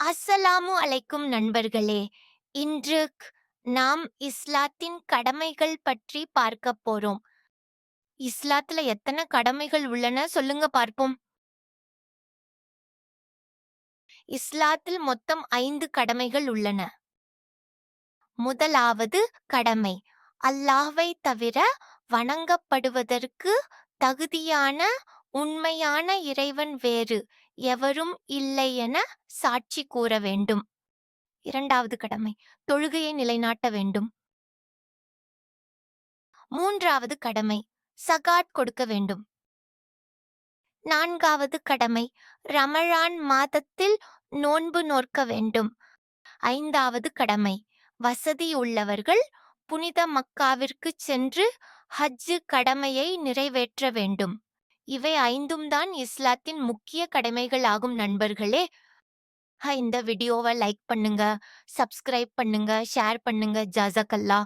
அஸ்ஸலாமு அலைக்கும் நண்பர்களே. இன்று நாம் இஸ்லாத்தின் கடமைகள் பற்றி பார்க்கப் போறோம். இஸ்லாத்துல எத்தன கடமைகள் உள்ளன சொல்லுங்க பார்ப்போம். இஸ்லாத்தில் மொத்தம் 5 கடமைகள் உள்ளன. முதலாவது கடமை, அல்லாஹ்வை தவிர வணங்கப்படுவதற்கு தகுதியான உண்மையான இறைவன் வேறு எவரும் இல்லை என சாட்சி கூற வேண்டும். இரண்டாவது கடமை, தொழுகையை நிலைநாட்ட வேண்டும். மூன்றாவது கடமை, சகாத் கொடுக்க வேண்டும். நான்காவது கடமை, ரமழான் மாதத்தில் நோன்பு நோற்க வேண்டும். ஐந்தாவது கடமை, வசதி உள்ளவர்கள் புனித மக்காவிற்கு சென்று ஹஜ்ஜு கடமையை நிறைவேற்ற வேண்டும். இவை 5ம் தான் இஸ்லாத்தின் முக்கிய கடமைகள் ஆகும் நண்பர்களே. இந்த வீடியோவை லைக் பண்ணுங்க, சப்ஸ்கிரைப் பண்ணுங்க, ஷேர் பண்ணுங்க. ஜஸாக்கல்லாஹ்.